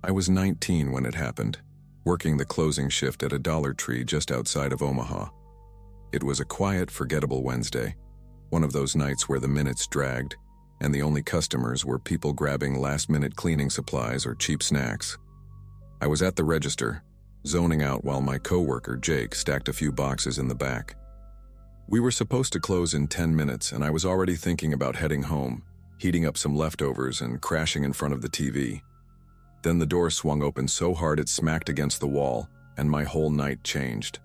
I was 19 when it happened, working the closing shift at a Dollar Tree just outside of Omaha. It was a quiet, forgettable Wednesday, one of those nights where the minutes dragged, and the only customers were people grabbing last-minute cleaning supplies or cheap snacks. I was at the register, zoning out while my coworker, Jake, stacked a few boxes in the back. We were supposed to close in 10 minutes, and I was already thinking about heading home, heating up some leftovers and crashing in front of the TV. Then the door swung open so hard it smacked against the wall, and my whole night changed.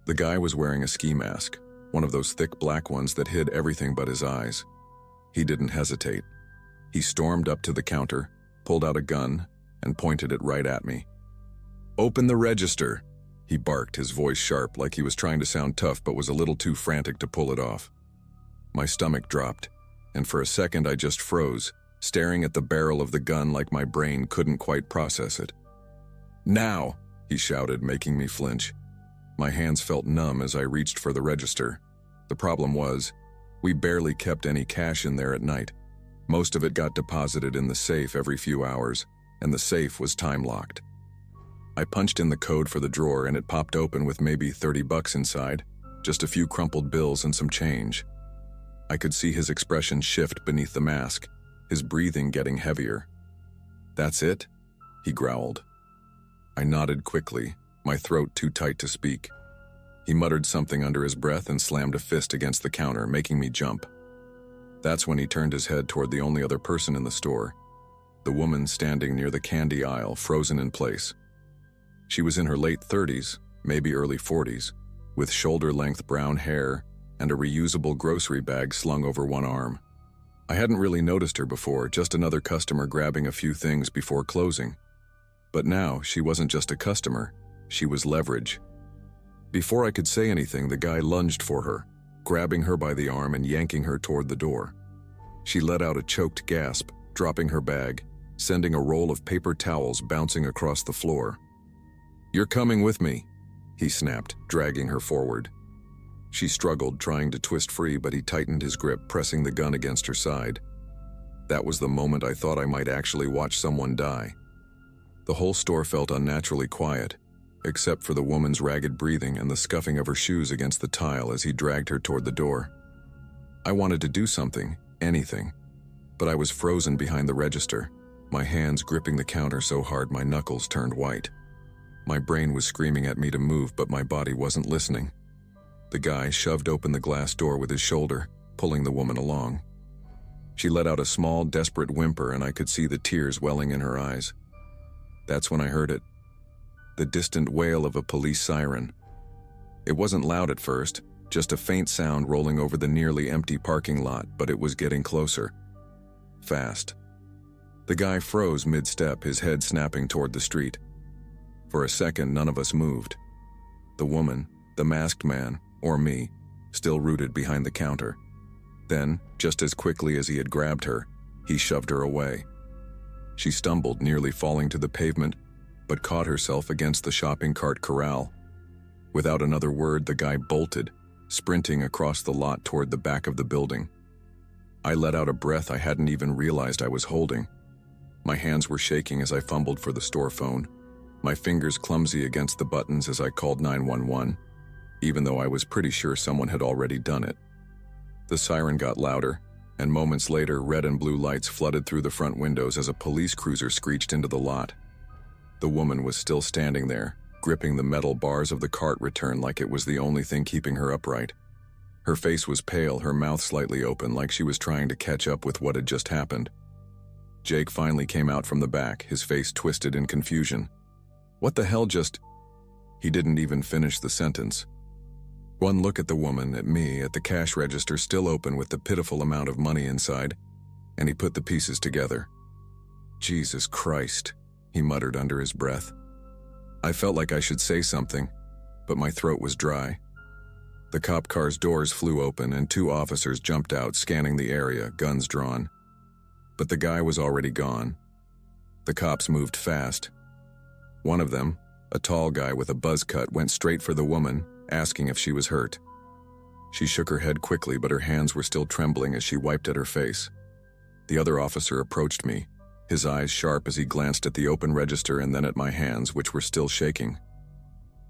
The guy was wearing a ski mask, one of those thick black ones that hid everything but his eyes. He didn't hesitate. He stormed up to the counter, pulled out a gun, and pointed it right at me. "Open the register," he barked, his voice sharp, like he was trying to sound tough but was a little too frantic to pull it off. My stomach dropped, and for a second I just froze, staring at the barrel of the gun like my brain couldn't quite process it. "Now!" he shouted, making me flinch. My hands felt numb as I reached for the register. The problem was, we barely kept any cash in there at night. Most of it got deposited in the safe every few hours, and the safe was time-locked. I punched in the code for the drawer and it popped open with maybe $30 inside, just a few crumpled bills and some change. I could see his expression shift beneath the mask, his breathing getting heavier. "That's it?" he growled. I nodded quickly, my throat too tight to speak. He muttered something under his breath and slammed a fist against the counter, making me jump. That's when he turned his head toward the only other person in the store, the woman standing near the candy aisle, frozen in place. She was in her late 30s, maybe early 40s, with shoulder-length brown hair and a reusable grocery bag slung over one arm. I hadn't really noticed her before, just another customer grabbing a few things before closing. But now, she wasn't just a customer, she was leverage. Before I could say anything, the guy lunged for her, grabbing her by the arm and yanking her toward the door. She let out a choked gasp, dropping her bag, sending a roll of paper towels bouncing across the floor. "You're coming with me," he snapped, dragging her forward. She struggled, trying to twist free, but he tightened his grip, pressing the gun against her side. That was the moment I thought I might actually watch someone die. The whole store felt unnaturally quiet, except for the woman's ragged breathing and the scuffing of her shoes against the tile as he dragged her toward the door. I wanted to do something, anything, but I was frozen behind the register, my hands gripping the counter so hard my knuckles turned white. My brain was screaming at me to move, but my body wasn't listening. The guy shoved open the glass door with his shoulder, pulling the woman along. She let out a small, desperate whimper, and I could see the tears welling in her eyes. That's when I heard it. The distant wail of a police siren. It wasn't loud at first, just a faint sound rolling over the nearly empty parking lot, but it was getting closer. Fast. The guy froze mid-step, his head snapping toward the street. For a second, none of us moved. The woman, the masked man, or me, still rooted behind the counter. Then, just as quickly as he had grabbed her, he shoved her away. She stumbled, nearly falling to the pavement, but caught herself against the shopping cart corral. Without another word, the guy bolted, sprinting across the lot toward the back of the building. I let out a breath I hadn't even realized I was holding. My hands were shaking as I fumbled for the store phone, my fingers clumsy against the buttons as I called 911, even though I was pretty sure someone had already done it. The siren got louder, and moments later, red and blue lights flooded through the front windows as a police cruiser screeched into the lot. The woman was still standing there, gripping the metal bars of the cart return like it was the only thing keeping her upright. Her face was pale, her mouth slightly open, like she was trying to catch up with what had just happened. Jake finally came out from the back, his face twisted in confusion. "What the hell just—" He didn't even finish the sentence. One look at the woman, at me, at the cash register still open with the pitiful amount of money inside, and he put the pieces together. "Jesus Christ," he muttered under his breath. I felt like I should say something, but my throat was dry. The cop car's doors flew open and two officers jumped out, scanning the area, guns drawn. But the guy was already gone. The cops moved fast. One of them, a tall guy with a buzz cut, went straight for the woman, asking if she was hurt. She shook her head quickly, but her hands were still trembling as she wiped at her face. The other officer approached me, his eyes sharp as he glanced at the open register and then at my hands, which were still shaking.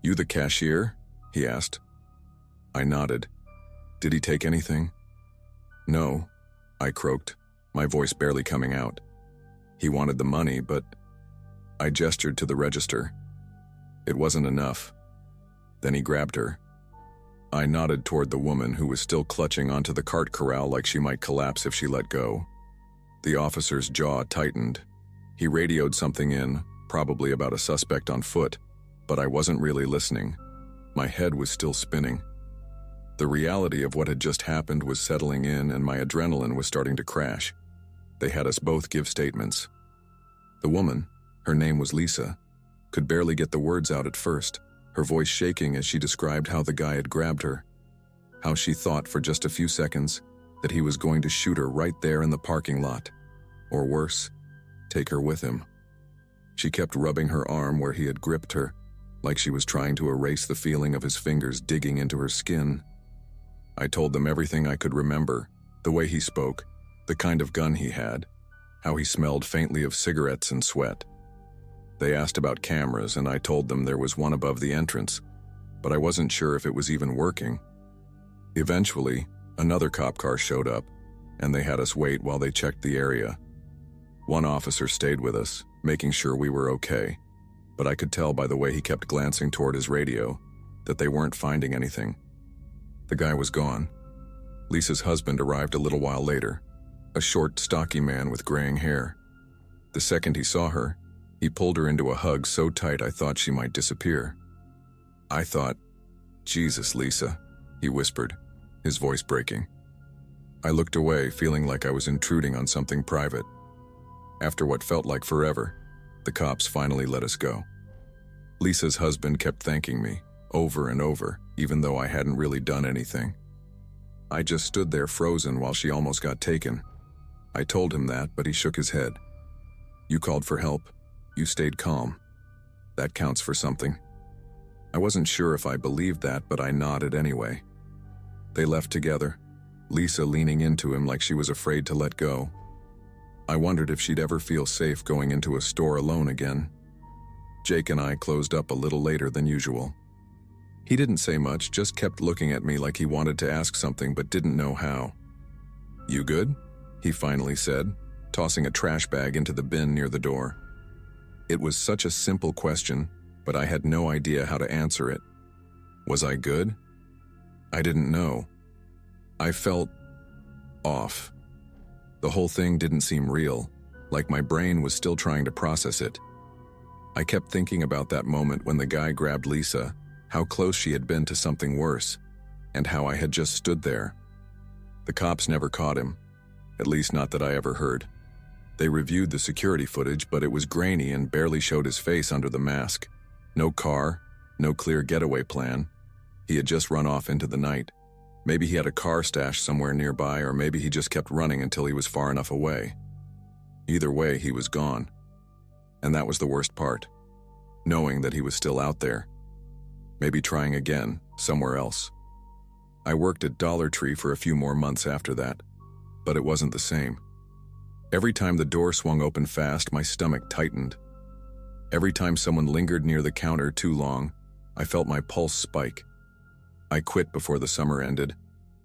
"You the cashier?" he asked. I nodded. "Did he take anything?" "No," I croaked, my voice barely coming out. "He wanted the money, but—" I gestured to the register. It wasn't enough. Then he grabbed her. I nodded toward the woman who was still clutching onto the cart corral like she might collapse if she let go. The officer's jaw tightened. He radioed something in, probably about a suspect on foot, but I wasn't really listening. My head was still spinning. The reality of what had just happened was settling in and my adrenaline was starting to crash. They had us both give statements. The woman, her name was Lisa, could barely get the words out at first, her voice shaking as she described how the guy had grabbed her, how she thought for just a few seconds that he was going to shoot her right there in the parking lot, or worse, take her with him. She kept rubbing her arm where he had gripped her, like she was trying to erase the feeling of his fingers digging into her skin. I told them everything I could remember, the way he spoke, the kind of gun he had, how he smelled faintly of cigarettes and sweat. They asked about cameras and I told them there was one above the entrance, but I wasn't sure if it was even working. Eventually, another cop car showed up, and they had us wait while they checked the area. One officer stayed with us, making sure we were okay, but I could tell by the way he kept glancing toward his radio that they weren't finding anything. The guy was gone. Lisa's husband arrived a little while later, a short, stocky man with graying hair. The second he saw her, he pulled her into a hug so tight I thought she might disappear. I thought, "Jesus, Lisa," he whispered, his voice breaking. I looked away, feeling like I was intruding on something private. After what felt like forever, the cops finally let us go. Lisa's husband kept thanking me, over and over, even though I hadn't really done anything. I just stood there frozen while she almost got taken. I told him that, but he shook his head. "You called for help. You stayed calm. That counts for something." I wasn't sure if I believed that, but I nodded anyway. They left together, Lisa leaning into him like she was afraid to let go. I wondered if she'd ever feel safe going into a store alone again. Jake and I closed up a little later than usual. He didn't say much, just kept looking at me like he wanted to ask something but didn't know how. "You good?" he finally said, tossing a trash bag into the bin near the door. It was such a simple question, but I had no idea how to answer it. Was I good? I didn't know. I felt off. The whole thing didn't seem real, like my brain was still trying to process it. I kept thinking about that moment when the guy grabbed Lisa, how close she had been to something worse, and how I had just stood there. The cops never caught him, at least not that I ever heard. They reviewed the security footage, but it was grainy and barely showed his face under the mask. No car, no clear getaway plan. He had just run off into the night. Maybe he had a car stashed somewhere nearby, or maybe he just kept running until he was far enough away. Either way, he was gone. And that was the worst part, knowing that he was still out there. Maybe trying again, somewhere else. I worked at Dollar Tree for a few more months after that, but it wasn't the same. Every time the door swung open fast, my stomach tightened. Every time someone lingered near the counter too long, I felt my pulse spike. I quit before the summer ended,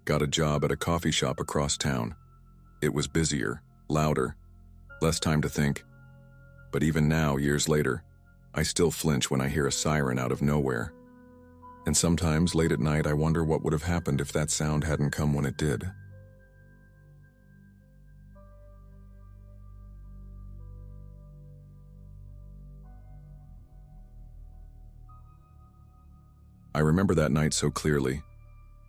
got a job at a coffee shop across town. It was busier, louder, less time to think. But even now, years later, I still flinch when I hear a siren out of nowhere. And sometimes, late at night, I wonder what would have happened if that sound hadn't come when it did. I remember that night so clearly.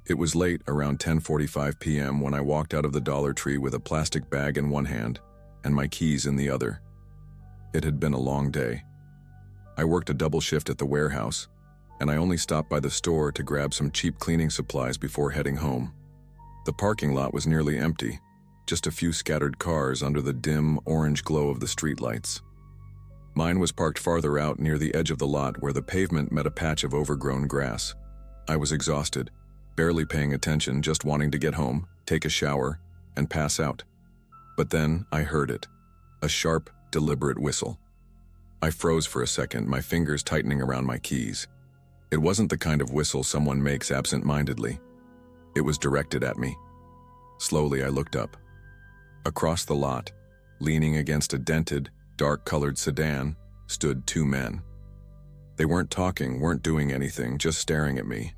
It was late, around 10:45 p.m. when I walked out of the Dollar Tree with a plastic bag in one hand and my keys in the other. It had been a long day. I worked a double shift at the warehouse, and I only stopped by the store to grab some cheap cleaning supplies before heading home. The parking lot was nearly empty, just a few scattered cars under the dim, orange glow of the streetlights. Mine was parked farther out near the edge of the lot where the pavement met a patch of overgrown grass. I was exhausted, barely paying attention, just wanting to get home, take a shower, and pass out. But then I heard it. A sharp, deliberate whistle. I froze for a second, my fingers tightening around my keys. It wasn't the kind of whistle someone makes absent-mindedly. It was directed at me. Slowly, I looked up. Across the lot, leaning against a dented, dark-colored sedan, stood two men. They weren't talking, weren't doing anything, just staring at me.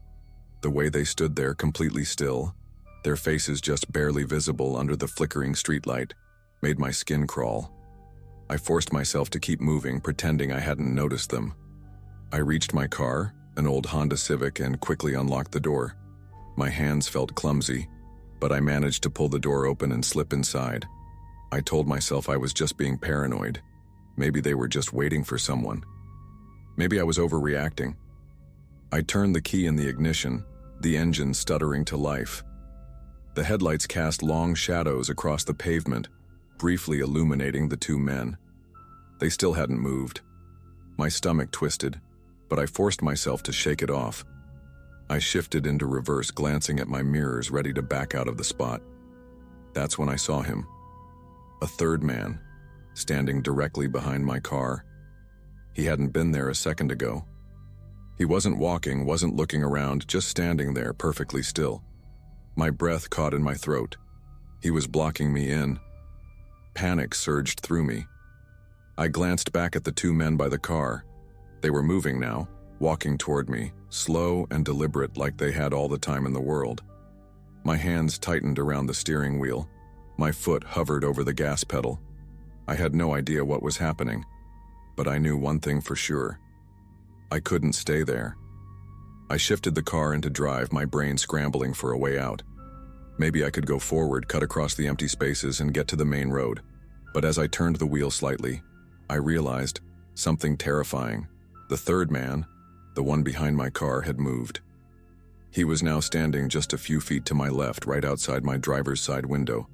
The way they stood there, completely still, their faces just barely visible under the flickering streetlight, made my skin crawl. I forced myself to keep moving, pretending I hadn't noticed them. I reached my car, an old Honda Civic, and quickly unlocked the door. My hands felt clumsy, but I managed to pull the door open and slip inside. I told myself I was just being paranoid. Maybe they were just waiting for someone. Maybe I was overreacting. I turned the key in the ignition, the engine stuttering to life. The headlights cast long shadows across the pavement, briefly illuminating the two men. They still hadn't moved. My stomach twisted, but I forced myself to shake it off. I shifted into reverse, glancing at my mirrors, ready to back out of the spot. That's when I saw him. A third man, standing directly behind my car. He hadn't been there a second ago. He wasn't walking, wasn't looking around, just standing there, perfectly still. My breath caught in my throat. He was blocking me in. Panic surged through me. I glanced back at the two men by the car. They were moving now, walking toward me, slow and deliberate, like they had all the time in the world. My hands tightened around the steering wheel. My foot hovered over the gas pedal. I had no idea what was happening, but I knew one thing for sure. I couldn't stay there. I shifted the car into drive, my brain scrambling for a way out. Maybe I could go forward, cut across the empty spaces, and get to the main road. But as I turned the wheel slightly, I realized something terrifying. The third man, the one behind my car, had moved. He was now standing just a few feet to my left, right outside my driver's side window.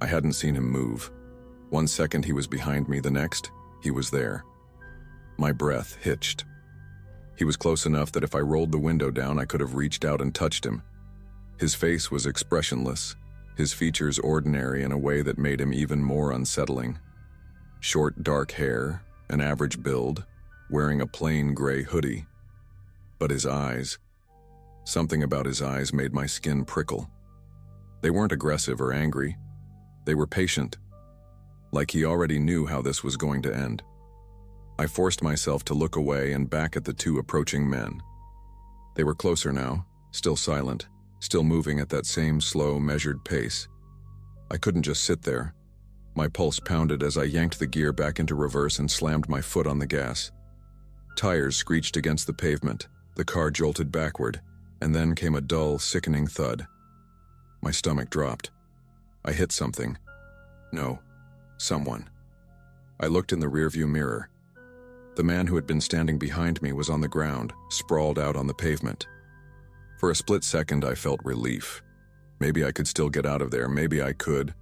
I hadn't seen him move. 1 second he was behind me, the next, he was there. My breath hitched. He was close enough that if I rolled the window down, I could have reached out and touched him. His face was expressionless, his features ordinary in a way that made him even more unsettling. Short, dark hair, an average build, wearing a plain gray hoodie. But his eyes, something about his eyes made my skin prickle. They weren't aggressive or angry. They were patient, like he already knew how this was going to end. I forced myself to look away and back at the two approaching men. They were closer now, still silent, still moving at that same slow, measured pace. I couldn't just sit there. My pulse pounded as I yanked the gear back into reverse and slammed my foot on the gas. Tires screeched against the pavement, the car jolted backward, and then came a dull, sickening thud. My stomach dropped. I hit something. No, someone. I looked in the rearview mirror. The man who had been standing behind me was on the ground, sprawled out on the pavement. For a split second, I felt relief. Maybe I could still get out of there, maybe I could.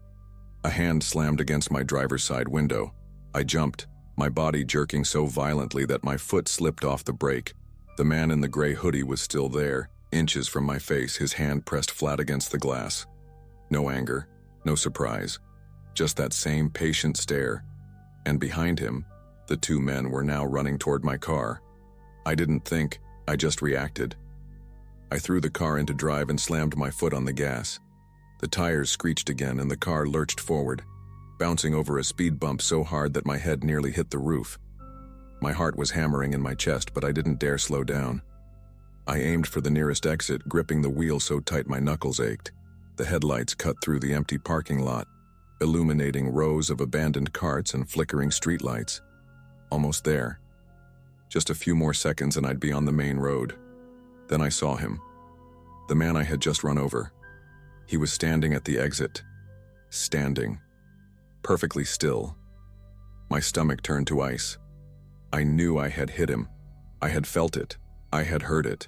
A hand slammed against my driver's side window. I jumped, my body jerking so violently that my foot slipped off the brake. The man in the gray hoodie was still there, inches from my face, his hand pressed flat against the glass. No anger, no surprise, just that same patient stare. And behind him, the two men were now running toward my car. I didn't think, I just reacted. I threw the car into drive and slammed my foot on the gas. The tires screeched again and the car lurched forward, bouncing over a speed bump so hard that my head nearly hit the roof. My heart was hammering in my chest, but I didn't dare slow down. I aimed for the nearest exit, gripping the wheel so tight my knuckles ached. The headlights cut through the empty parking lot, illuminating rows of abandoned carts and flickering streetlights. Almost there. Just a few more seconds and I'd be on the main road. Then I saw him. The man I had just run over. He was standing at the exit. Standing. Perfectly still. My stomach turned to ice. I knew I had hit him. I had felt it. I had heard it.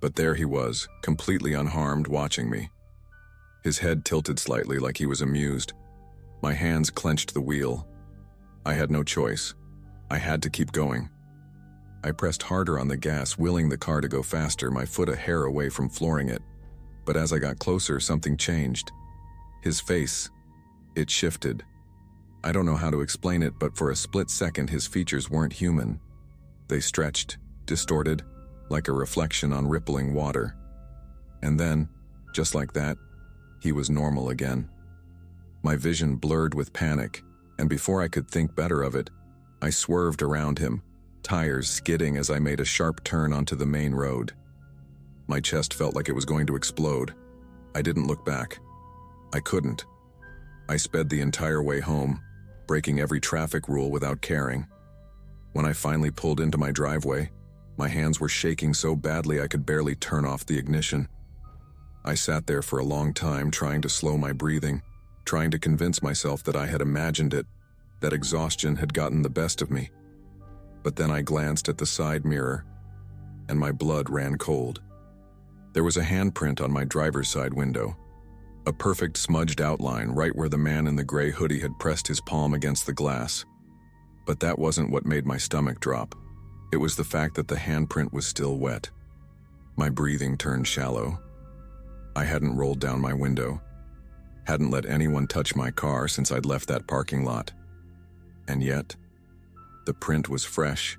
But there he was, completely unharmed, watching me. His head tilted slightly like he was amused. My hands clenched the wheel. I had no choice. I had to keep going. I pressed harder on the gas, willing the car to go faster, my foot a hair away from flooring it. But as I got closer, something changed. His face, it shifted. I don't know how to explain it, but for a split second his features weren't human. They stretched, distorted, like a reflection on rippling water. And then, just like that, he was normal again. My vision blurred with panic, and before I could think better of it, I swerved around him, tires skidding as I made a sharp turn onto the main road. My chest felt like it was going to explode. I didn't look back. I couldn't. I sped the entire way home, breaking every traffic rule without caring. When I finally pulled into my driveway, my hands were shaking so badly I could barely turn off the ignition. I sat there for a long time trying to slow my breathing, trying to convince myself that I had imagined it, that exhaustion had gotten the best of me. But then I glanced at the side mirror, and my blood ran cold. There was a handprint on my driver's side window, a perfect smudged outline right where the man in the gray hoodie had pressed his palm against the glass. But that wasn't what made my stomach drop. It was the fact that the handprint was still wet. My breathing turned shallow. I hadn't rolled down my window, hadn't let anyone touch my car since I'd left that parking lot. And yet, the print was fresh,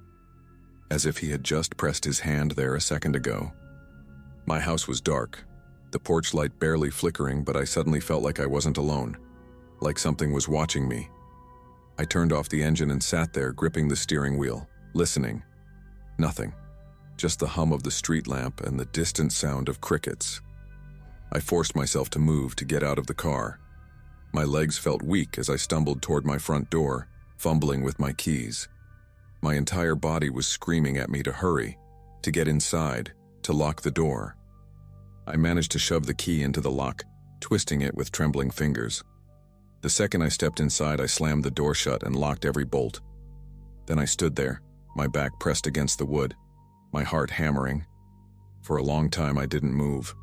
as if he had just pressed his hand there a second ago. My house was dark, the porch light barely flickering, but I suddenly felt like I wasn't alone, like something was watching me. I turned off the engine and sat there, gripping the steering wheel, listening. Nothing, just the hum of the street lamp and the distant sound of crickets. I forced myself to move to get out of the car. My legs felt weak as I stumbled toward my front door, fumbling with my keys. My entire body was screaming at me to hurry, to get inside, to lock the door. I managed to shove the key into the lock, twisting it with trembling fingers. The second I stepped inside, I slammed the door shut and locked every bolt. Then I stood there, my back pressed against the wood, my heart hammering. For a long time I didn't move.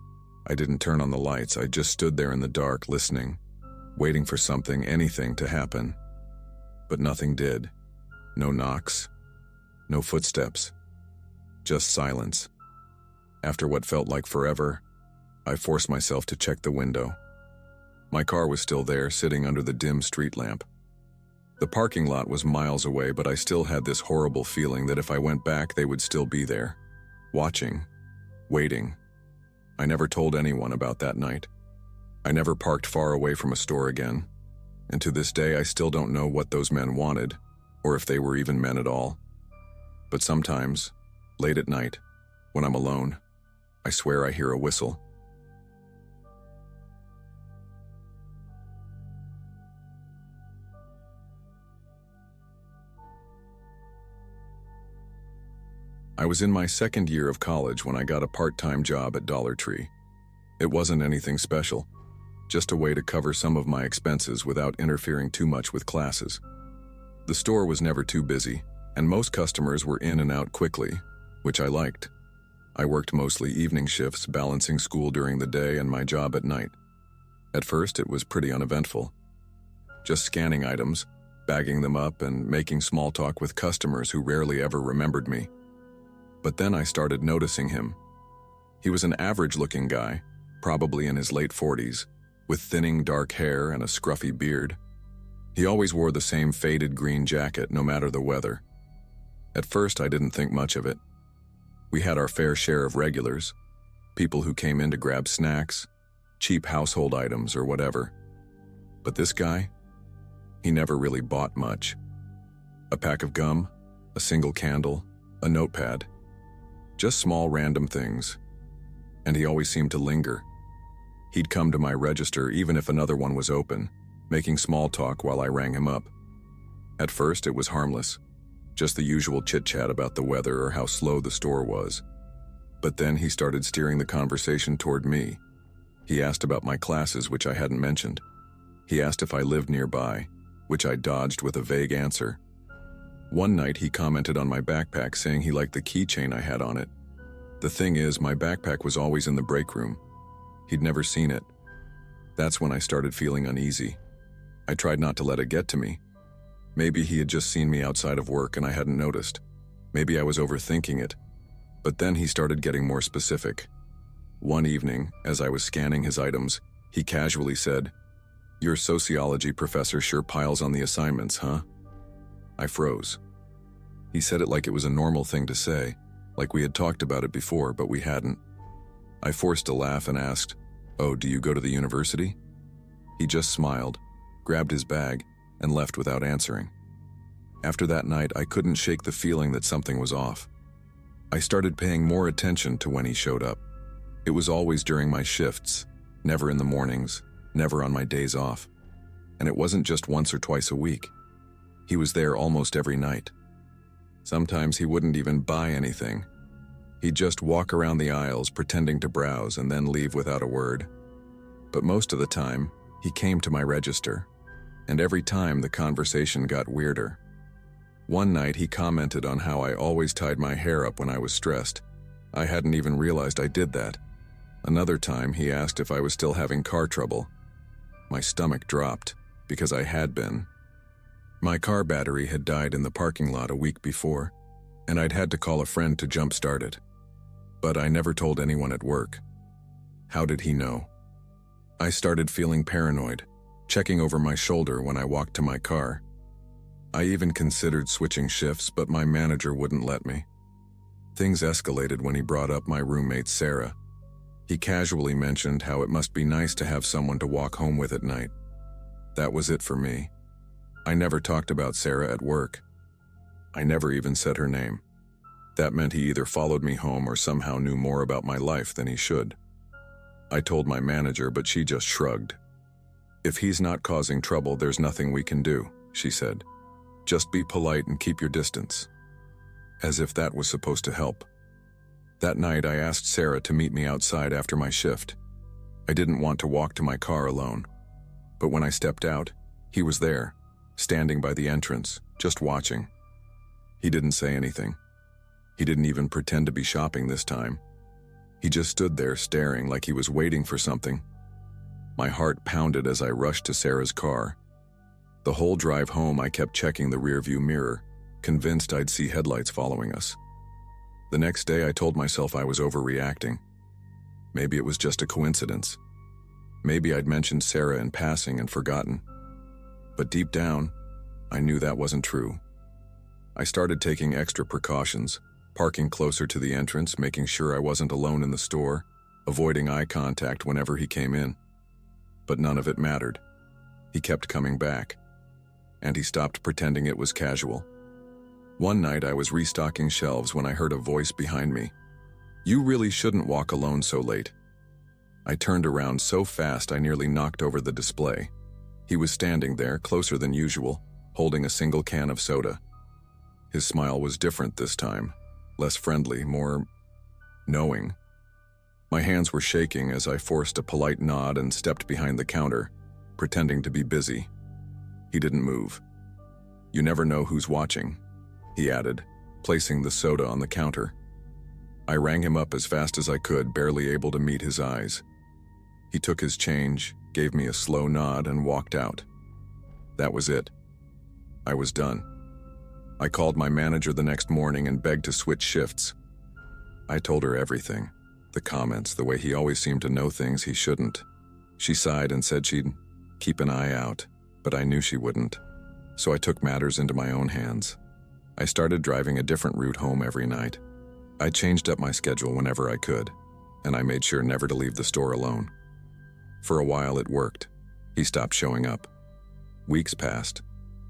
I didn't turn on the lights. I just stood there in the dark, listening, waiting for something, anything to happen. But nothing did. No knocks, no footsteps, just silence. After what felt like forever, I forced myself to check the window. My car was still there, sitting under the dim street lamp. The parking lot was miles away, but I still had this horrible feeling that if I went back, they would still be there, watching, waiting. I never told anyone about that night. I never parked far away from a store again, and to this day I still don't know what those men wanted, or if they were even men at all. But sometimes, late at night, when I'm alone, I swear I hear a whistle. I was in my second year of college when I got a part-time job at Dollar Tree. It wasn't anything special, just a way to cover some of my expenses without interfering too much with classes. The store was never too busy, and most customers were in and out quickly, which I liked. I worked mostly evening shifts, balancing school during the day and my job at night. At first, it was pretty uneventful. Just scanning items, bagging them up, and making small talk with customers who rarely ever remembered me. But then I started noticing him. He was an average-looking guy, probably in his late 40s, with thinning dark hair and a scruffy beard. He always wore the same faded green jacket no matter the weather. At first, I didn't think much of it. We had our fair share of regulars, people who came in to grab snacks, cheap household items, or whatever. But this guy, he never really bought much. A pack of gum, a single candle, a notepad. Just small random things. And he always seemed to linger. He'd come to my register even if another one was open, making small talk while I rang him up. At first, it was harmless, just the usual chit-chat about the weather or how slow the store was. But then he started steering the conversation toward me. He asked about my classes, which I hadn't mentioned. He asked if I lived nearby, which I dodged with a vague answer. One night he commented on my backpack, saying he liked the keychain I had on it. The thing is, my backpack was always in the break room. He'd never seen it. That's when I started feeling uneasy. I tried not to let it get to me. Maybe he had just seen me outside of work and I hadn't noticed. Maybe I was overthinking it. But then he started getting more specific. One evening, as I was scanning his items, he casually said, Your sociology professor sure piles on the assignments, huh? I froze. He said it like it was a normal thing to say, like we had talked about it before, but we hadn't. I forced a laugh and asked, "Oh, do you go to the university?" He just smiled, grabbed his bag, and left without answering. After that night, I couldn't shake the feeling that something was off. I started paying more attention to when he showed up. It was always during my shifts, never in the mornings, never on my days off. And it wasn't just once or twice a week. He was there almost every night. Sometimes he wouldn't even buy anything. He'd just walk around the aisles pretending to browse and then leave without a word. But most of the time, he came to my register, and every time the conversation got weirder. One night he commented on how I always tied my hair up when I was stressed. I hadn't even realized I did that. Another time he asked if I was still having car trouble. My stomach dropped, because I had been. My car battery had died in the parking lot a week before, and I'd had to call a friend to jump-start it. But I never told anyone at work. How did he know? I started feeling paranoid, checking over my shoulder when I walked to my car. I even considered switching shifts, but my manager wouldn't let me. Things escalated when he brought up my roommate Sarah. He casually mentioned how it must be nice to have someone to walk home with at night. That was it for me. I never talked about Sarah at work. I never even said her name. That meant he either followed me home or somehow knew more about my life than he should. I told my manager, but she just shrugged. "If he's not causing trouble, there's nothing we can do," she said. "Just be polite and keep your distance." As if that was supposed to help. That night, I asked Sarah to meet me outside after my shift. I didn't want to walk to my car alone. But when I stepped out, he was there, standing by the entrance, just watching. He didn't say anything. He didn't even pretend to be shopping this time. He just stood there staring like he was waiting for something. My heart pounded as I rushed to Sarah's car. The whole drive home, I kept checking the rearview mirror, convinced I'd see headlights following us. The next day, I told myself I was overreacting. Maybe it was just a coincidence. Maybe I'd mentioned Sarah in passing and forgotten. But deep down, I knew that wasn't true. I started taking extra precautions, parking closer to the entrance, making sure I wasn't alone in the store, avoiding eye contact whenever he came in. But none of it mattered. He kept coming back, and he stopped pretending it was casual. One night I was restocking shelves when I heard a voice behind me. "You really shouldn't walk alone so late." I turned around so fast I nearly knocked over the display. He was standing there, closer than usual, holding a single can of soda. His smile was different this time, less friendly, more knowing. My hands were shaking as I forced a polite nod and stepped behind the counter, pretending to be busy. He didn't move. "You never know who's watching," he added, placing the soda on the counter. I rang him up as fast as I could, barely able to meet his eyes. He took his change, gave me a slow nod, and walked out. That was it. I was done. I called my manager the next morning and begged to switch shifts. I told her everything, the comments, the way he always seemed to know things he shouldn't. She sighed and said she'd keep an eye out, but I knew she wouldn't. So I took matters into my own hands. I started driving a different route home every night. I changed up my schedule whenever I could, and I made sure never to leave the store alone. For a while it worked. He stopped showing up. Weeks passed,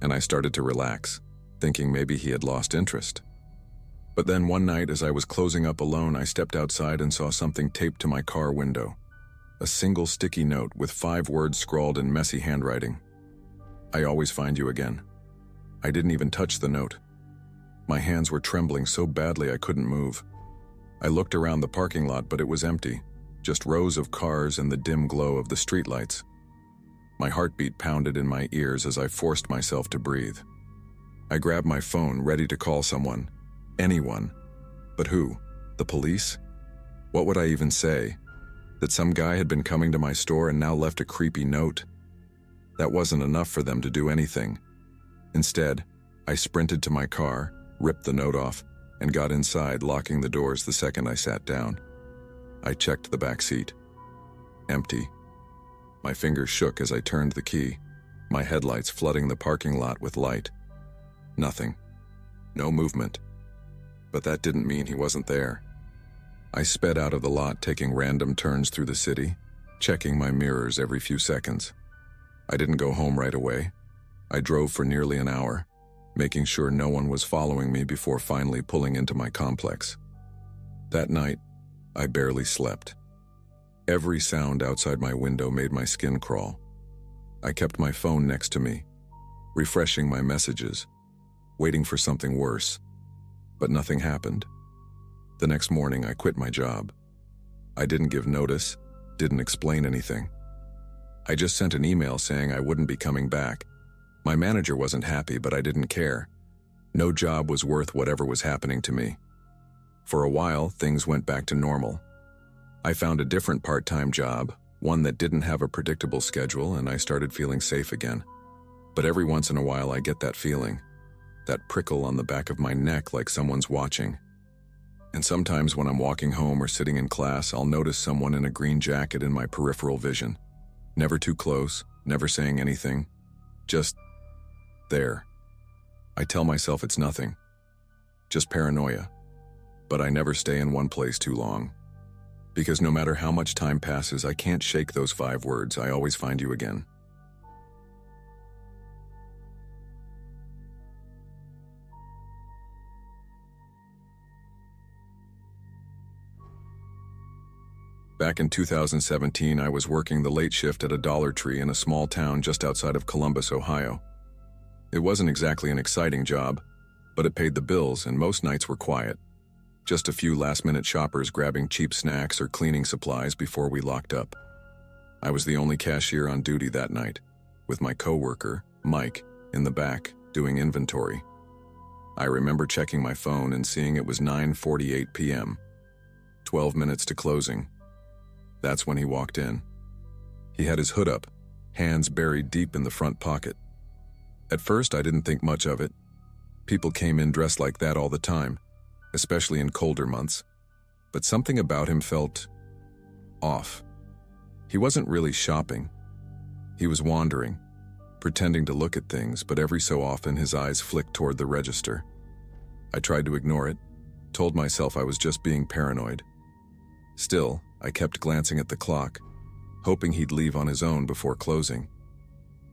and I started to relax, thinking maybe he had lost interest. But then one night as I was closing up alone, I stepped outside and saw something taped to my car window. A single sticky note with 5 words scrawled in messy handwriting. "I always find you again." I didn't even touch the note. My hands were trembling so badly I couldn't move. I looked around the parking lot, but it was empty, just rows of cars and the dim glow of the streetlights. My heartbeat pounded in my ears as I forced myself to breathe. I grabbed my phone, ready to call someone. Anyone. But who? The police? What would I even say? That some guy had been coming to my store and now left a creepy note? That wasn't enough for them to do anything. Instead, I sprinted to my car, ripped the note off, and got inside, locking the doors the second I sat down. I checked the back seat. Empty. My fingers shook as I turned the key, my headlights flooding the parking lot with light. Nothing. No movement. But that didn't mean he wasn't there. I sped out of the lot, taking random turns through the city, checking my mirrors every few seconds. I didn't go home right away. I drove for nearly an hour, making sure no one was following me before finally pulling into my complex. That night, I barely slept. Every sound outside my window made my skin crawl. I kept my phone next to me, refreshing my messages, waiting for something worse. But nothing happened. The next morning, I quit my job. I didn't give notice, didn't explain anything. I just sent an email saying I wouldn't be coming back. My manager wasn't happy, but I didn't care. No job was worth whatever was happening to me. For a while, things went back to normal. I found a different part-time job, one that didn't have a predictable schedule, and I started feeling safe again. But every once in a while, I get that feeling, that prickle on the back of my neck like someone's watching. And sometimes when I'm walking home or sitting in class, I'll notice someone in a green jacket in my peripheral vision. Never too close, never saying anything, just there. I tell myself it's nothing, just paranoia. But I never stay in one place too long. Because no matter how much time passes, I can't shake those 5 words, I always find you again. Back in 2017, I was working the late shift at a Dollar Tree in a small town just outside of Columbus, Ohio. It wasn't exactly an exciting job, but it paid the bills and most nights were quiet. Just a few last-minute shoppers grabbing cheap snacks or cleaning supplies before we locked up. I was the only cashier on duty that night, with my coworker, Mike, in the back, doing inventory. I remember checking my phone and seeing it was 9:48 p.m., 12 minutes to closing. That's when he walked in. He had his hood up, hands buried deep in the front pocket. At first, I didn't think much of it. People came in dressed like that all the time, especially in colder months. But something about him felt off. He wasn't really shopping. He was wandering, pretending to look at things, but every so often his eyes flicked toward the register. I tried to ignore it, told myself I was just being paranoid. Still, I kept glancing at the clock, hoping he'd leave on his own before closing.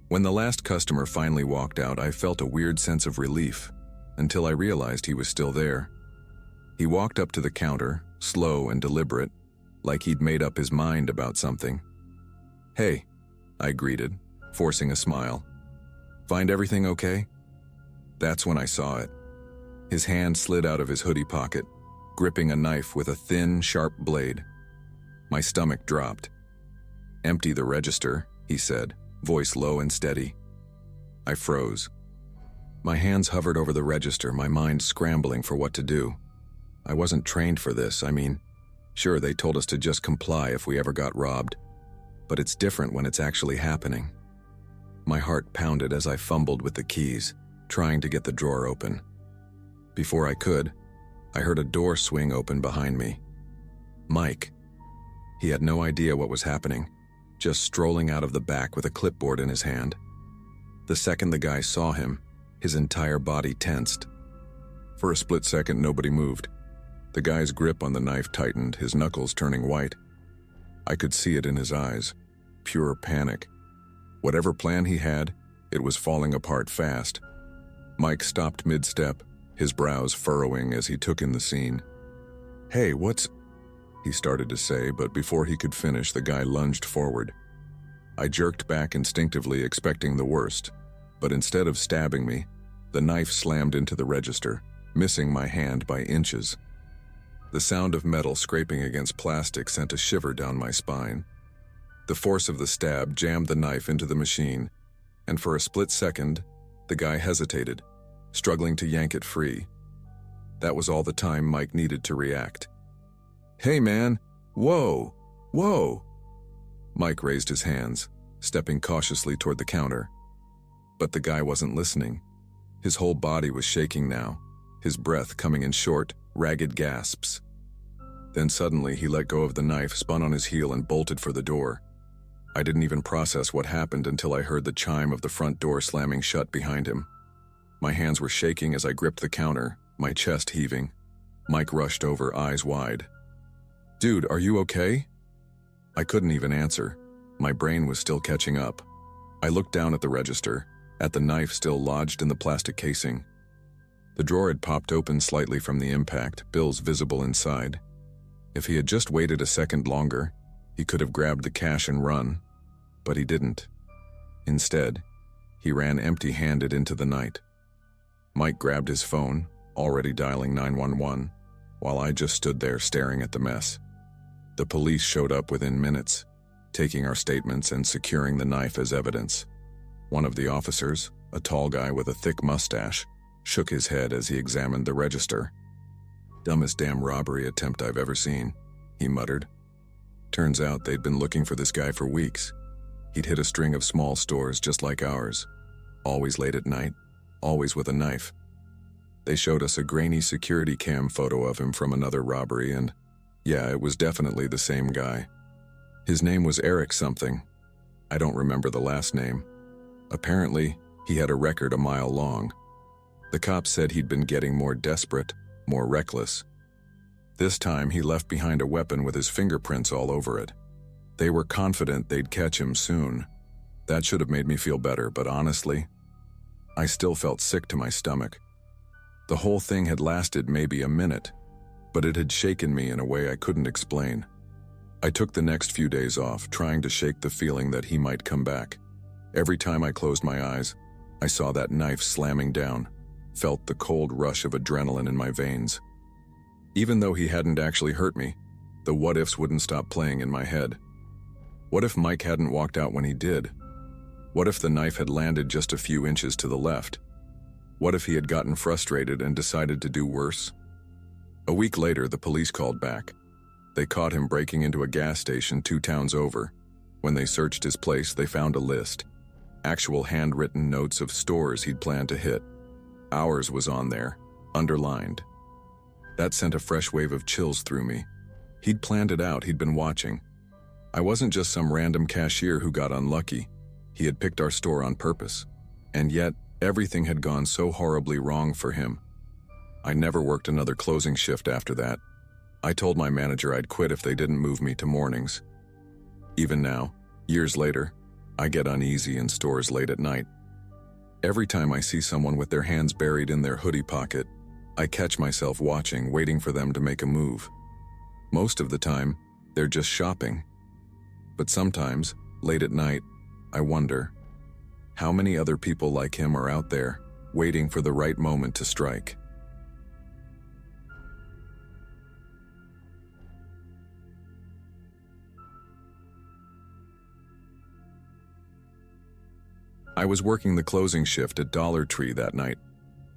When the last customer finally walked out, I felt a weird sense of relief, until I realized he was still there. He walked up to the counter, slow and deliberate, like he'd made up his mind about something. "Hey," I greeted, forcing a smile. "Find everything okay?" That's when I saw it. His hand slid out of his hoodie pocket, gripping a knife with a thin, sharp blade. My stomach dropped. "Empty the register," he said, voice low and steady. I froze. My hands hovered over the register, my mind scrambling for what to do. I wasn't trained for this. Sure, they told us to just comply if we ever got robbed, but it's different when it's actually happening. My heart pounded as I fumbled with the keys, trying to get the drawer open. Before I could, I heard a door swing open behind me. Mike. He had no idea what was happening, just strolling out of the back with a clipboard in his hand. The second the guy saw him, his entire body tensed. For a split second, nobody moved. The guy's grip on the knife tightened, his knuckles turning white. I could see it in his eyes. Pure panic. Whatever plan he had, it was falling apart fast. Mike stopped mid-step, his brows furrowing as he took in the scene. "Hey, what's—" he started to say, but before he could finish, the guy lunged forward. I jerked back instinctively, expecting the worst, but instead of stabbing me, the knife slammed into the register, missing my hand by inches. The sound of metal scraping against plastic sent a shiver down my spine. The force of the stab jammed the knife into the machine, and for a split second, the guy hesitated, struggling to yank it free. That was all the time Mike needed to react. "Hey man, whoa, whoa!" Mike raised his hands, stepping cautiously toward the counter. But the guy wasn't listening. His whole body was shaking now, his breath coming in short, ragged gasps. Then suddenly he let go of the knife, spun on his heel, and bolted for the door. I didn't even process what happened until I heard the chime of the front door slamming shut behind him. My hands were shaking as I gripped the counter, my chest heaving. Mike rushed over, eyes wide. "Dude, are you okay?" I couldn't even answer. My brain was still catching up. I looked down at the register, at the knife still lodged in the plastic casing. The drawer had popped open slightly from the impact, bills visible inside. If he had just waited a second longer, he could have grabbed the cash and run, but he didn't. Instead, he ran empty-handed into the night. Mike grabbed his phone, already dialing 911, while I just stood there staring at the mess. The police showed up within minutes, taking our statements and securing the knife as evidence. One of the officers, a tall guy with a thick mustache, shook his head as he examined the register. "Dumbest damn robbery attempt I've ever seen," he muttered. Turns out they'd been looking for this guy for weeks. He'd hit a string of small stores just like ours, always late at night, always with a knife. They showed us a grainy security cam photo of him from another robbery, and yeah, it was definitely the same guy. His name was Eric something. I don't remember the last name. Apparently, he had a record a mile long. The cops said he'd been getting more desperate, more reckless. This time, he left behind a weapon with his fingerprints all over it. They were confident they'd catch him soon. That should have made me feel better, but honestly, I still felt sick to my stomach. The whole thing had lasted maybe a minute, but it had shaken me in a way I couldn't explain. I took the next few days off, trying to shake the feeling that he might come back. Every time I closed my eyes, I saw that knife slamming down, felt the cold rush of adrenaline in my veins. Even though he hadn't actually hurt me, the what-ifs wouldn't stop playing in my head. What if Mike hadn't walked out when he did? What if the knife had landed just a few inches to the left? What if he had gotten frustrated and decided to do worse? A week later, the police called back. They caught him breaking into a gas station 2 towns over. When they searched his place, they found a list. Actual handwritten notes of stores he'd planned to hit. Ours was on there, underlined. That sent a fresh wave of chills through me. He'd planned it out, he'd been watching. I wasn't just some random cashier who got unlucky. He had picked our store on purpose. And yet, everything had gone so horribly wrong for him. I never worked another closing shift after that. I told my manager I'd quit if they didn't move me to mornings. Even now, years later, I get uneasy in stores late at night. Every time I see someone with their hands buried in their hoodie pocket, I catch myself watching, waiting for them to make a move. Most of the time, they're just shopping. But sometimes, late at night, I wonder, how many other people like him are out there, waiting for the right moment to strike? I was working the closing shift at Dollar Tree that night,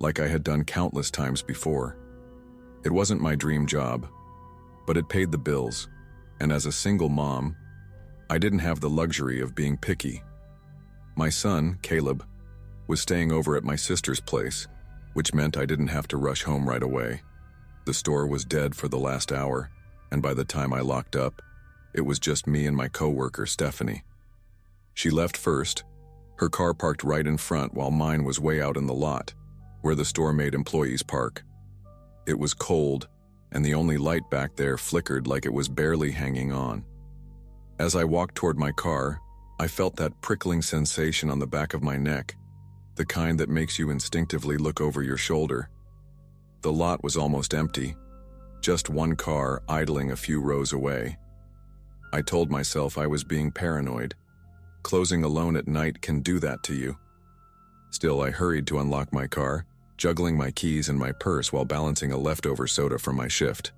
like I had done countless times before. It wasn't my dream job, but it paid the bills, and as a single mom, I didn't have the luxury of being picky. My son, Caleb, was staying over at my sister's place, which meant I didn't have to rush home right away. The store was dead for the last hour, and by the time I locked up, it was just me and my coworker, Stephanie. She left first, her car parked right in front while mine was way out in the lot, where the store made employees park. It was cold, and the only light back there flickered like it was barely hanging on. As I walked toward my car, I felt that prickling sensation on the back of my neck, the kind that makes you instinctively look over your shoulder. The lot was almost empty, just one car idling a few rows away. I told myself I was being paranoid. Closing alone at night can do that to you. Still, I hurried to unlock my car, juggling my keys and my purse while balancing a leftover soda from my shift.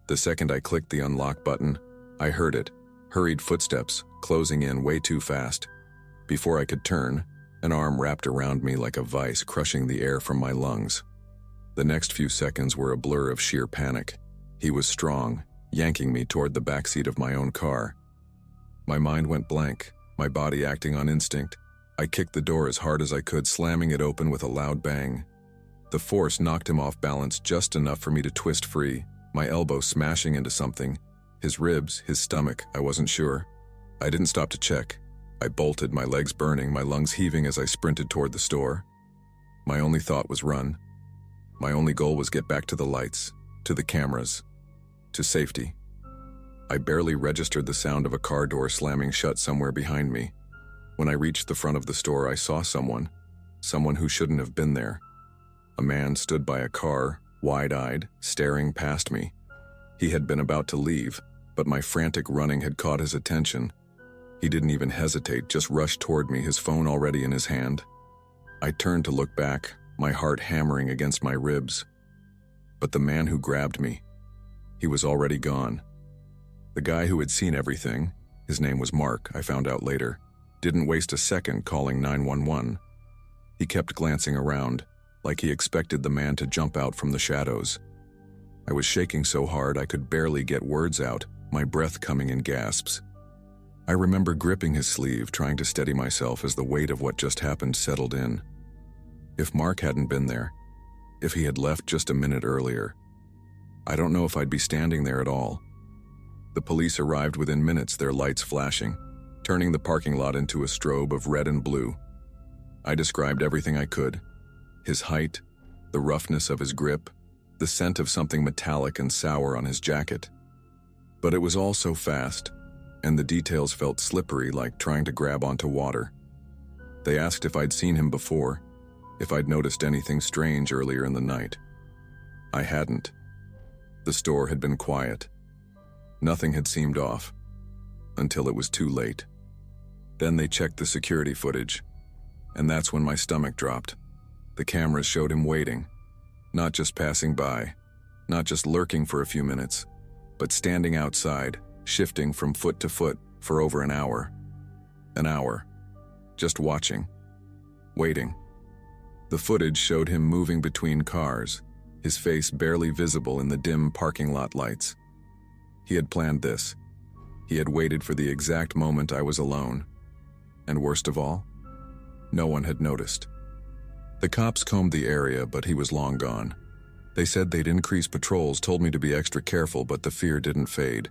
The second I clicked the unlock button, I heard it, hurried footsteps, closing in way too fast. Before I could turn, an arm wrapped around me like a vice, crushing the air from my lungs. The next few seconds were a blur of sheer panic. He was strong, yanking me toward the backseat of my own car. My mind went blank, my body acting on instinct. I kicked the door as hard as I could, slamming it open with a loud bang. The force knocked him off balance just enough for me to twist free, my elbow smashing into something. His ribs, his stomach, I wasn't sure. I didn't stop to check. I bolted, my legs burning, my lungs heaving as I sprinted toward the store. My only thought was run. My only goal was get back to the lights, to the cameras, to safety. I barely registered the sound of a car door slamming shut somewhere behind me. When I reached the front of the store, I saw someone who shouldn't have been there. A man stood by a car, wide-eyed, staring past me. He had been about to leave, but my frantic running had caught his attention. He didn't even hesitate, just rushed toward me, his phone already in his hand. I turned to look back, my heart hammering against my ribs. But the man who grabbed me, he was already gone. The guy who had seen everything, his name was Mark, I found out later, didn't waste a second calling 911. He kept glancing around, like he expected the man to jump out from the shadows. I was shaking so hard I could barely get words out, my breath coming in gasps. I remember gripping his sleeve, trying to steady myself as the weight of what just happened settled in. If Mark hadn't been there, if he had left just a minute earlier, I don't know if I'd be standing there at all. The police arrived within minutes, their lights flashing, turning the parking lot into a strobe of red and blue. I described everything I could. His height, the roughness of his grip, the scent of something metallic and sour on his jacket. But it was all so fast, and the details felt slippery, like trying to grab onto water. They asked if I'd seen him before, if I'd noticed anything strange earlier in the night. I hadn't. The store had been quiet. Nothing had seemed off, until it was too late. Then they checked the security footage, and that's when my stomach dropped. The cameras showed him waiting, not just passing by, not just lurking for a few minutes, but standing outside, shifting from foot to foot for over an hour. An hour. Just watching. Waiting. The footage showed him moving between cars, his face barely visible in the dim parking lot lights. He had planned this. He had waited for the exact moment I was alone. And worst of all, no one had noticed. The cops combed the area, but he was long gone. They said they'd increase patrols, told me to be extra careful, but the fear didn't fade.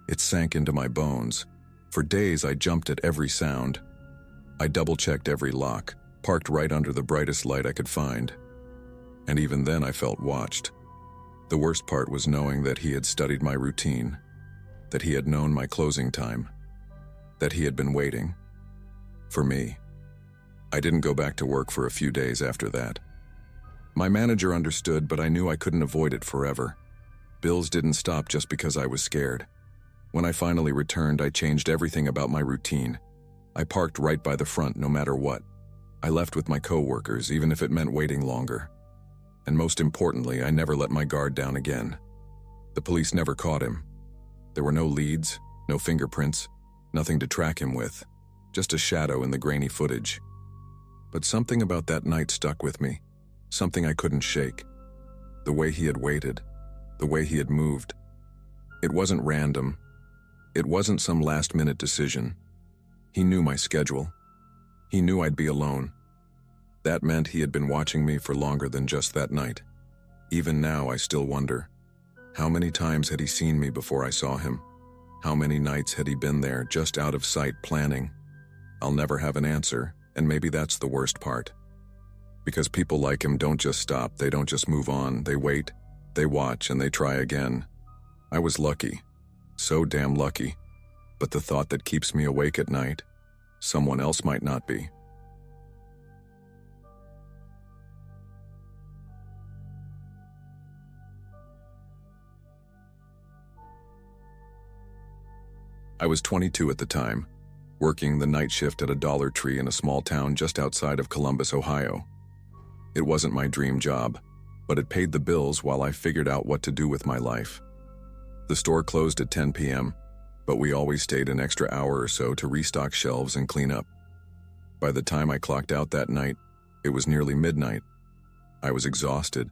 It sank into my bones. For days, I jumped at every sound. I double-checked every lock, parked right under the brightest light I could find. And even then, I felt watched. The worst part was knowing that he had studied my routine, that he had known my closing time, that he had been waiting. For me. I didn't go back to work for a few days after that. My manager understood, but I knew I couldn't avoid it forever. Bills didn't stop just because I was scared. When I finally returned, I changed everything about my routine. I parked right by the front no matter what. I left with my coworkers, even if it meant waiting longer. And most importantly, I never let my guard down again. The police never caught him. There were no leads, no fingerprints, nothing to track him with, just a shadow in the grainy footage. But something about that night stuck with me, something I couldn't shake. The way he had waited, the way he had moved. It wasn't random. It wasn't some last-minute decision. He knew my schedule. He knew I'd be alone. That meant he had been watching me for longer than just that night. Even now, I still wonder, how many times had he seen me before I saw him? How many nights had he been there, just out of sight, planning? I'll never have an answer, and maybe that's the worst part. Because people like him don't just stop, they don't just move on, they wait, they watch, and they try again. I was lucky. So damn lucky. But the thought that keeps me awake at night, someone else might not be. I was 22 at the time, working the night shift at a Dollar Tree in a small town just outside of Columbus, Ohio. It wasn't my dream job, but it paid the bills while I figured out what to do with my life. The store closed at 10 p.m., but we always stayed an extra hour or so to restock shelves and clean up. By the time I clocked out that night, it was nearly midnight. I was exhausted,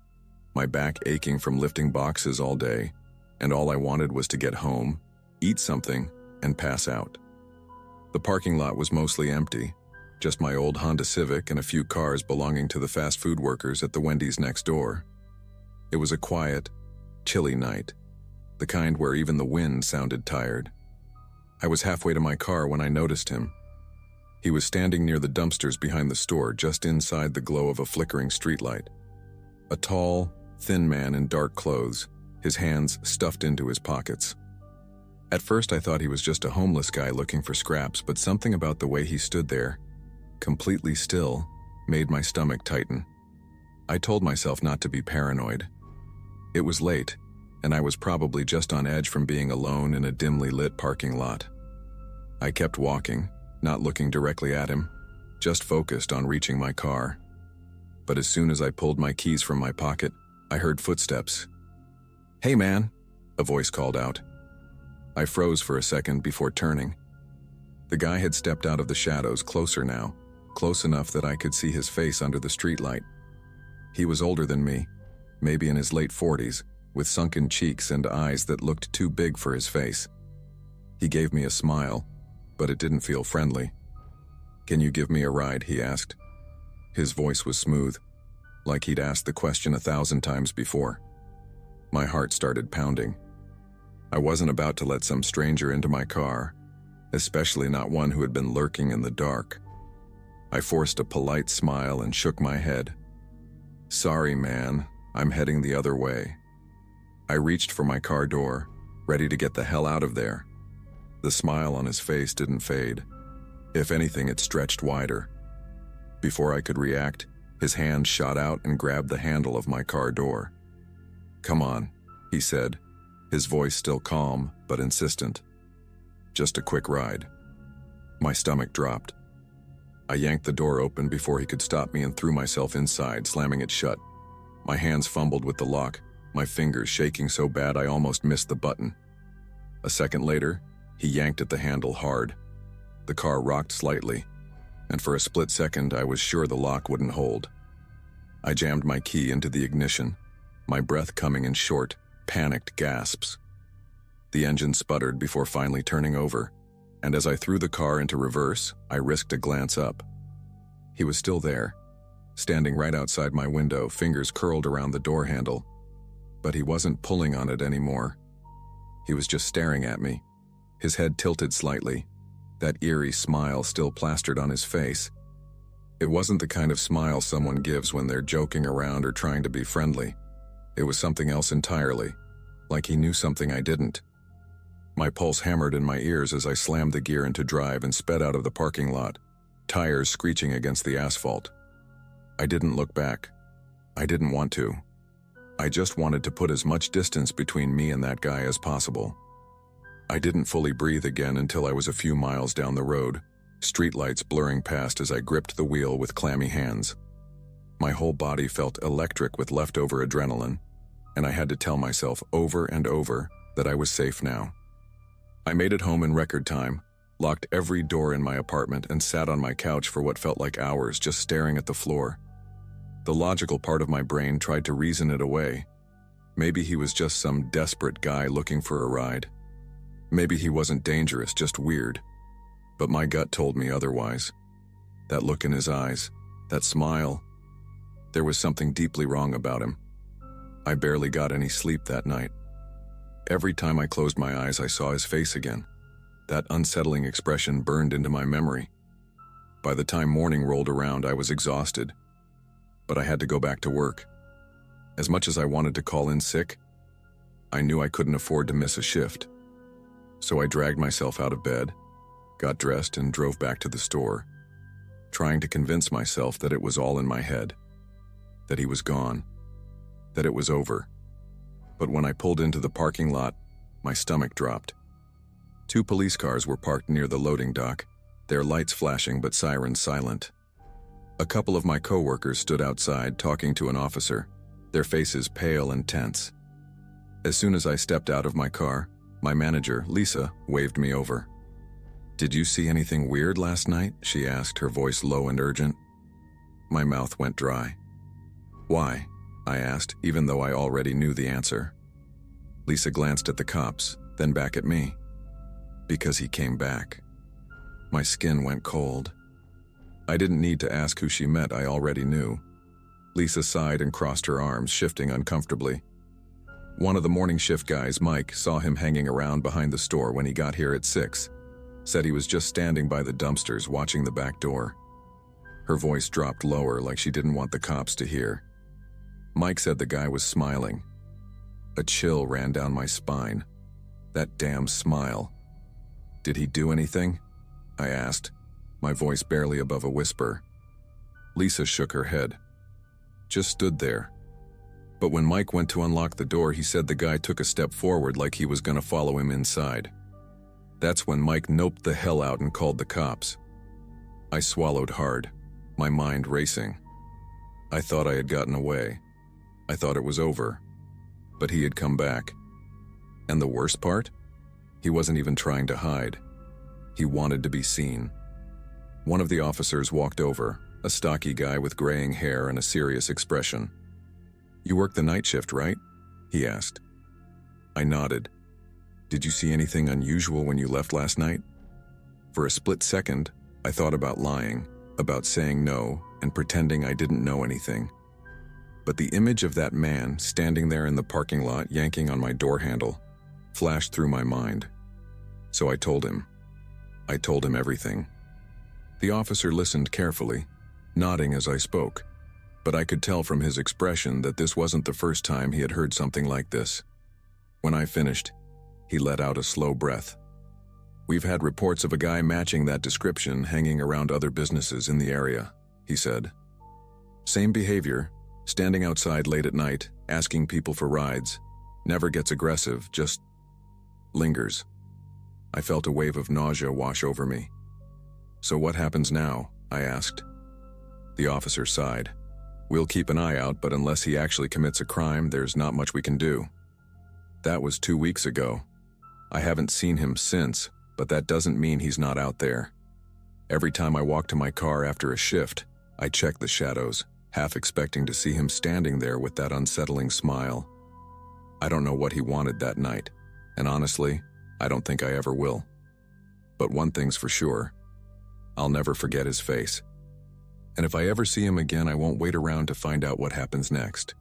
my back aching from lifting boxes all day, and all I wanted was to get home, eat something, and pass out. The parking lot was mostly empty, just my old Honda Civic and a few cars belonging to the fast food workers at the Wendy's next door. It was a quiet, chilly night, the kind where even the wind sounded tired. I was halfway to my car when I noticed him. He was standing near the dumpsters behind the store, just inside the glow of a flickering streetlight. A tall, thin man in dark clothes, his hands stuffed into his pockets. At first I thought he was just a homeless guy looking for scraps, but something about the way he stood there, completely still, made my stomach tighten. I told myself not to be paranoid. It was late, and I was probably just on edge from being alone in a dimly lit parking lot. I kept walking, not looking directly at him, just focused on reaching my car. But as soon as I pulled my keys from my pocket, I heard footsteps. "Hey man," a voice called out. I froze for a second before turning. The guy had stepped out of the shadows, closer now, close enough that I could see his face under the streetlight. He was older than me, maybe in his late 40s, with sunken cheeks and eyes that looked too big for his face. He gave me a smile, but it didn't feel friendly. "Can you give me a ride?" he asked. His voice was smooth, like he'd asked the question 1,000 times before. My heart started pounding. I wasn't about to let some stranger into my car, especially not one who had been lurking in the dark. I forced a polite smile and shook my head. "Sorry, man, I'm heading the other way." I reached for my car door, ready to get the hell out of there. The smile on his face didn't fade. If anything, it stretched wider. Before I could react, his hand shot out and grabbed the handle of my car door. "Come on," he said, his voice still calm but insistent. "Just a quick ride." My stomach dropped. I yanked the door open before he could stop me and threw myself inside, slamming it shut. My hands fumbled with the lock, my fingers shaking so bad I almost missed the button. A second later, he yanked at the handle hard. The car rocked slightly, and for a split second I was sure the lock wouldn't hold. I jammed my key into the ignition, my breath coming in short, panicked gasps. The engine sputtered before finally turning over, and as I threw the car into reverse, I risked a glance up. He was still there, standing right outside my window, fingers curled around the door handle. But he wasn't pulling on it anymore. He was just staring at me, his head tilted slightly, that eerie smile still plastered on his face. It wasn't the kind of smile someone gives when they're joking around or trying to be friendly. It was something else entirely, like he knew something I didn't. My pulse hammered in my ears as I slammed the gear into drive and sped out of the parking lot, tires screeching against the asphalt. I didn't look back. I didn't want to. I just wanted to put as much distance between me and that guy as possible. I didn't fully breathe again until I was a few miles down the road, streetlights blurring past as I gripped the wheel with clammy hands. My whole body felt electric with leftover adrenaline, and I had to tell myself over and over that I was safe now. I made it home in record time, locked every door in my apartment, and sat on my couch for what felt like hours just staring at the floor. The logical part of my brain tried to reason it away. Maybe he was just some desperate guy looking for a ride. Maybe he wasn't dangerous, just weird. But my gut told me otherwise. That look in his eyes, that smile, there was something deeply wrong about him. I barely got any sleep that night. Every time I closed my eyes, I saw his face again. That unsettling expression burned into my memory. By the time morning rolled around, I was exhausted. But I had to go back to work. As much as I wanted to call in sick, I knew I couldn't afford to miss a shift. So I dragged myself out of bed, got dressed, and drove back to the store, trying to convince myself that it was all in my head, that he was gone, that it was over. But when I pulled into the parking lot, my stomach dropped. 2 police cars were parked near the loading dock, their lights flashing but sirens silent. A couple of my coworkers stood outside talking to an officer, their faces pale and tense. As soon as I stepped out of my car, my manager, Lisa, waved me over. "Did you see anything weird last night?" she asked, her voice low and urgent. My mouth went dry. "Why?" I asked, even though I already knew the answer. Lisa glanced at the cops, then back at me. "Because he came back." My skin went cold. I didn't need to ask who she meant, I already knew. Lisa sighed and crossed her arms, shifting uncomfortably. "One of the morning shift guys, Mike, saw him hanging around behind the store when he got here at 6. Said he was just standing by the dumpsters watching the back door. Her voice dropped lower like she didn't want the cops to hear. Mike said the guy was smiling. A chill ran down my spine. That damn smile. Did he do anything? I asked, my voice barely above a whisper. Lisa shook her head. Just stood there. But when Mike went to unlock the door, he said the guy took a step forward like he was gonna follow him inside. That's when Mike noped the hell out and called the cops. I swallowed hard, my mind racing. I thought I had gotten away. I thought it was over. But he had come back. And the worst part? He wasn't even trying to hide. He wanted to be seen. One of the officers walked over, a stocky guy with graying hair and a serious expression. "You work the night shift, right?" he asked. I nodded. "Did you see anything unusual when you left last night?" For a split second, I thought about lying, about saying no and pretending I didn't know anything. But the image of that man standing there in the parking lot yanking on my door handle flashed through my mind. So I told him. I told him everything. The officer listened carefully, nodding as I spoke, but I could tell from his expression that this wasn't the first time he had heard something like this. When I finished, he let out a slow breath. "We've had reports of a guy matching that description hanging around other businesses in the area," he said. "Same behavior, standing outside late at night, asking people for rides, never gets aggressive, just lingers." I felt a wave of nausea wash over me. "So what happens now?" I asked. The officer sighed. "We'll keep an eye out, but unless he actually commits a crime, there's not much we can do." That was 2 weeks ago. I haven't seen him since, but that doesn't mean he's not out there. Every time I walk to my car after a shift, I check the shadows, half expecting to see him standing there with that unsettling smile. I don't know what he wanted that night, and honestly, I don't think I ever will. But one thing's for sure, I'll never forget his face. And if I ever see him again, I won't wait around to find out what happens next.